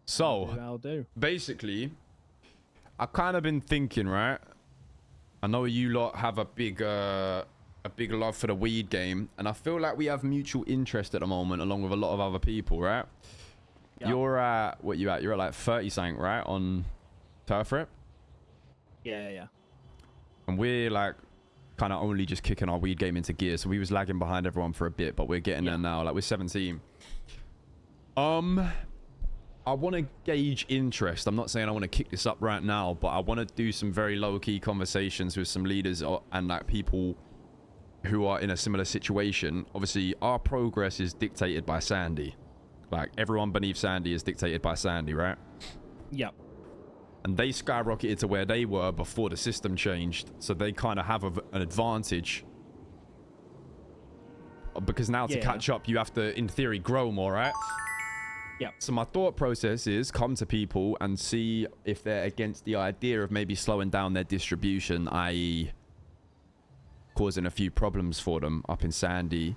So, I'll do. basically, I kind of been thinking, right? I know you lot have a big love for the weed game, and I feel like we have mutual interest at the moment, along with a lot of other people, right? Yep. You're at what you at? You're at like 30 something, right? On turf rep. Yeah. And we're like kind of only just kicking our weed game into gear, so we was lagging behind everyone for a bit, but we're getting there now. Like we're 17. I want to gauge interest. I'm not saying I want to kick this up right now, but I want to do some very low-key conversations with some leaders and like people who are in a similar situation. Obviously, our progress is dictated by Sandy. Like, everyone beneath Sandy is dictated by Sandy, right? Yep. And they skyrocketed to where they were before the system changed, so they kind of have an advantage. Because now to catch up, you have to, in theory, grow more, right? Yep. So my thought process is come to people and see if they're against the idea of maybe slowing down their distribution, i.e. causing a few problems for them up in Sandy.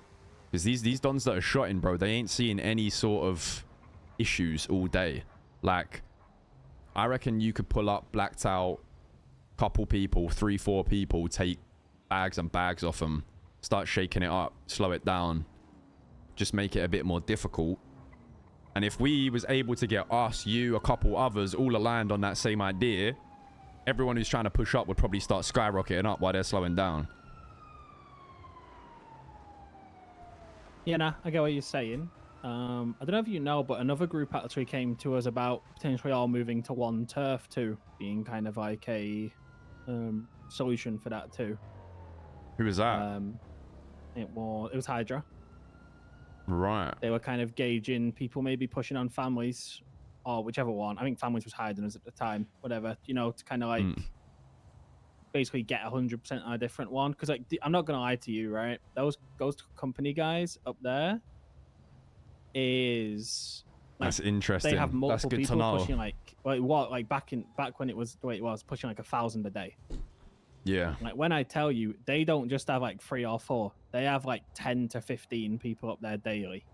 Because these dons that are shotting, bro, they ain't seeing any sort of issues all day. Like, I reckon you could pull up, blacked out, couple people, 3-4 people, take bags and bags off them, start shaking it up, slow it down, just make it a bit more difficult. And if we was able to get us, you, a couple others all aligned on that same idea, everyone who's trying to push up would probably start skyrocketing up while they're slowing down. Yeah, nah, I get what you're saying. I don't know if you know, but another group actually came to us about potentially all moving to one turf too, being kind of like a solution for that too. Who was that? It was Hydra. Right. They were kind of gauging people maybe pushing on families or whichever one. I think families was hiding us at the time, whatever, you know, to kind of like basically get 100% on a different one. Because like, I'm not going to lie to you, right? Those ghost company guys up there is... Like, that's interesting. They have multiple that's good people to know. pushing back when it was the way it was, pushing like 1,000 a day. Yeah. Like when I tell you, they don't just have like 3 or 4. They have like 10 to 15 people up there daily.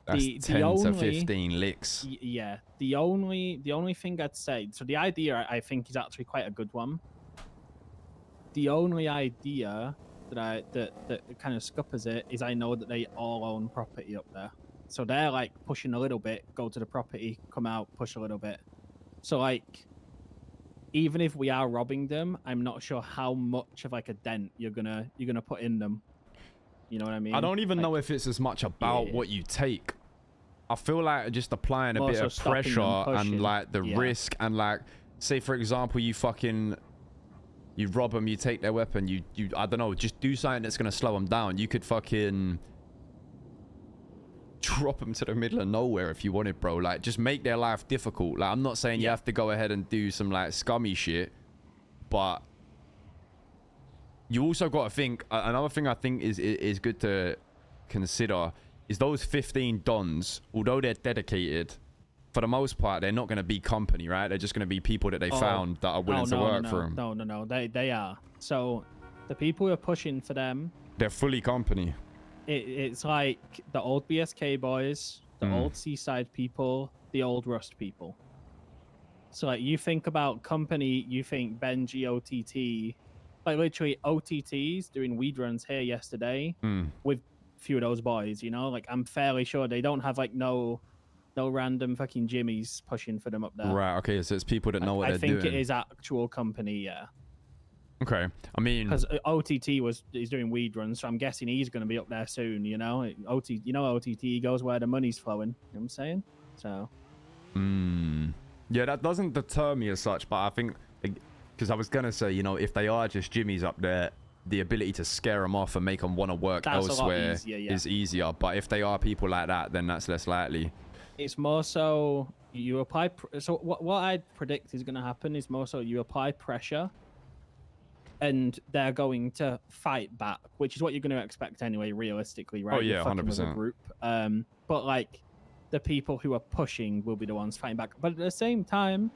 That's 10 to 15 licks. Yeah. The only thing I'd say, so the idea I think is actually quite a good one. The only idea that kind of scuppers it is I know that they all own property up there. So they're like pushing a little bit, go to the property, come out, push a little bit. So like, even if we are robbing them, I'm not sure how much of like a dent you're gonna put in them. You know what I mean? I don't even know if it's as much about what you take. I feel like just applying a bit of pressure and like the risk and like, say for example, you rob them, you take their weapon, you I don't know, just do something that's gonna slow them down. You could fucking drop them to the middle of nowhere if you wanted, bro. Like, just make their life difficult. Like, I'm not saying you have to go ahead and do some like scummy shit, but you also got to think, another thing I think is good to consider is those 15 dons, although they're dedicated, for the most part they're not going to be company, right? They're just going to be people that they found that are willing to work for them. No, they are. So the people who are pushing for them, they're fully company. It's like the old BSK boys, the old Seaside people, the old Rust people. So like, you think about company, you think Benji, OTT, like literally OTTs doing weed runs here yesterday with a few of those boys, you know? Like, I'm fairly sure they don't have like no random fucking Jimmies pushing for them up there. Right, okay, so it's people that know what they're doing. I think it is actual company, yeah. Okay, I mean, because OTT is doing weed runs, so I'm guessing he's going to be up there soon. You know, OTT goes where the money's flowing. You know what I'm saying? So, yeah, that doesn't deter me as such, but I think because I was gonna say, you know, if they are just Jimmies up there, the ability to scare them off and make them want to work elsewhere is easier. But if they are people like that, then that's less likely. It's more so you apply. So what I predict is going to happen is more so you apply pressure. And they're going to fight back, which is what you're going to expect anyway, realistically, right? Oh yeah, 100%. Group. But like, the people who are pushing will be the ones fighting back. But at the same time,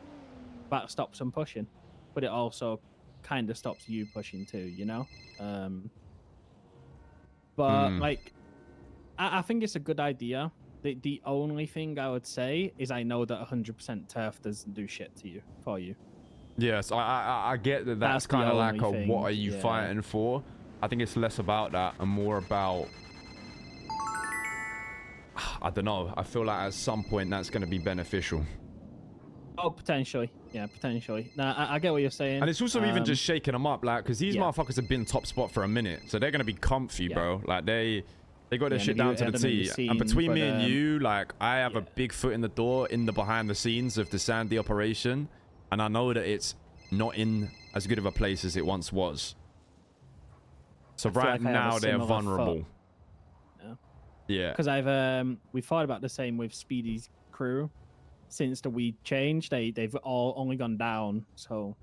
that stops them pushing, but it also kind of stops you pushing too, you know. But like, I think it's a good idea. The only thing I would say is I know that 100% turf doesn't do shit to you for you. Yes, I get that. That's the kind of like only a thing, what are you yeah. fighting for? I think it's less about that and more about, I don't know. I feel like at some point that's going to be beneficial. Oh, potentially. Yeah, potentially. Nah, I get what you're saying. And it's also even just shaking them up, like, because these yeah. motherfuckers have been top spot for a minute, so they're gonna be comfy, Yeah. bro. Like they got their shit maybe down to I the don't know T. you've seen, And between me but, and you, like, I have a yeah. big foot in the door in the behind the scenes of the Sandy operation, and I know that it's not in as good of a place as it once was. So I feel right like I have a now they're similar vulnerable. Yeah. Yeah. Because we thought about the same with Speedy's crew. Since the weed changed, they've all only gone down, so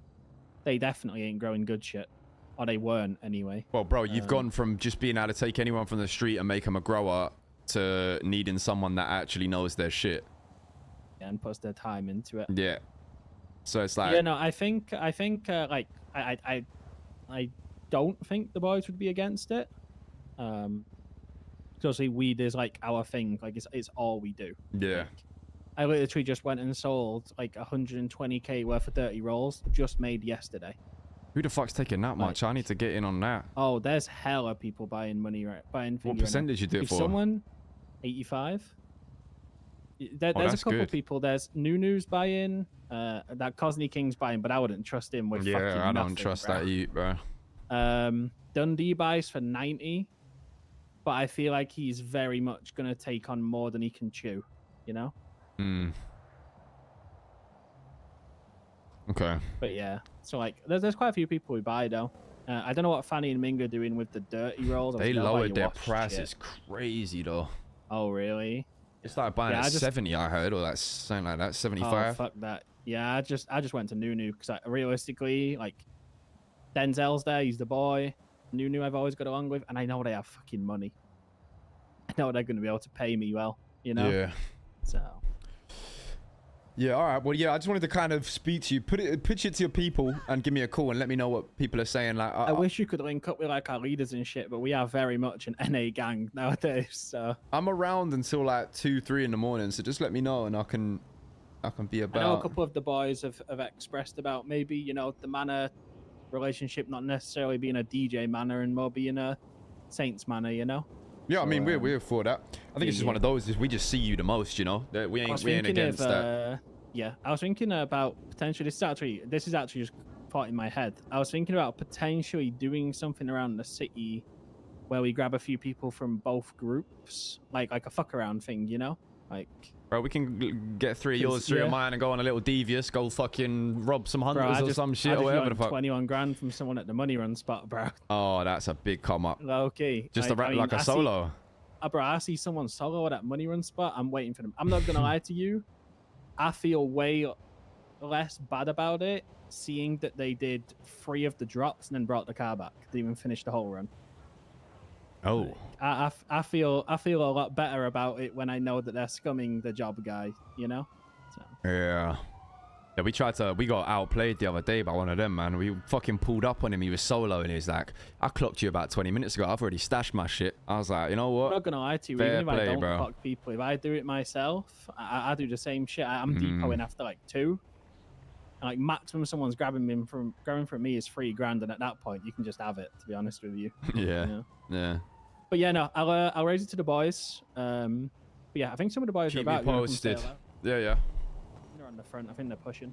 they definitely ain't growing good shit, or they weren't anyway. Well, bro, you've gone from just being able to take anyone from the street and make them a grower to needing someone that actually knows their shit. Yeah, and puts their time into it. Yeah. So it's like, Yeah, no, I think like I don't think the boys would be against it. Because obviously weed is like our thing, like it's all we do. yeah. Like, I literally just went and sold like 120k worth of dirty rolls just made yesterday. Who the fuck's taking that much? I need to get in on that. Oh, there's hella people buying money buying. What percentage you do it for? Someone 85. There's a couple good. people. There's Nunu's buying. That Cosney King's buying, but I wouldn't trust him with fucking I don't nothing, trust bro. that you, bro. Dundee buys for 90, but I feel like he's very much gonna take on more than he can chew. You know. Hmm. Okay. But yeah, so like, there's quite a few people who buy though. I don't know what Fanny and Ming are doing with the dirty rolls. They lowered their prices crazy though. Oh really? It's like buying at 70, I heard, or that's something like that, 75. Oh fuck that. Yeah, I just went to Nunu because realistically, like, Denzel's there, he's the boy. Nunu I've always got along with, and I know they have fucking money. I know they're going to be able to pay me well, you know. Yeah. So. Yeah, all right. Well, yeah, I just wanted to kind of speak to you, pitch it to your people, and give me a call and let me know what people are saying. Like, I wish you could link up with like our leaders and shit, but we are very much an NA gang nowadays. So I'm around until like 2, 3 in the morning, so just let me know and I can be about. I know a couple of the boys have expressed about maybe, you know, the manor relationship not necessarily being a DJ manor and more being a Saints manor, you know. Yeah, so, I mean we're for that. I think it's just one of those. Is we just see you the most, you know. We ain't against that. Yeah, I was thinking about potentially. This is actually just thought in my head. I was thinking about potentially doing something around the city, where we grab a few people from both groups, like a fuck around thing, you know, like. Bro, we can get 3 of yours, 3 of mine, and go on a little devious, go fucking rob some hunters or some shit or whatever the fuck. 21 grand from someone at the money run spot, bro. Oh, that's a big come up. Okay. Just like a solo. Bro, I see someone solo at that money run spot. I'm waiting for them. I'm not gonna lie to you. I feel way less bad about it, seeing that they did 3 of the drops and then brought the car back. Didn't even finish the whole run. Oh. I feel a lot better about it when I know that they're scumming the job guy, you know? So. Yeah. Yeah, we got outplayed the other day by one of them, man. We fucking pulled up on him. He was solo and he was like, I clocked you about 20 minutes ago. I've already stashed my shit. I was like, you know what? I'm not gonna lie to you, Fair even if play, I don't bro. clock people, if I do it myself, I do the same shit. I'm depoting after like 2. And like maximum someone's grabbing from me is 3 grand, and at that point you can just have it, to be honest with you. Yeah. You know? Yeah. But yeah, no, I'll raise it to the boys. But yeah, I think some of the boys Keep are about. me posted. Yeah, yeah. They're on the front. I think they're pushing.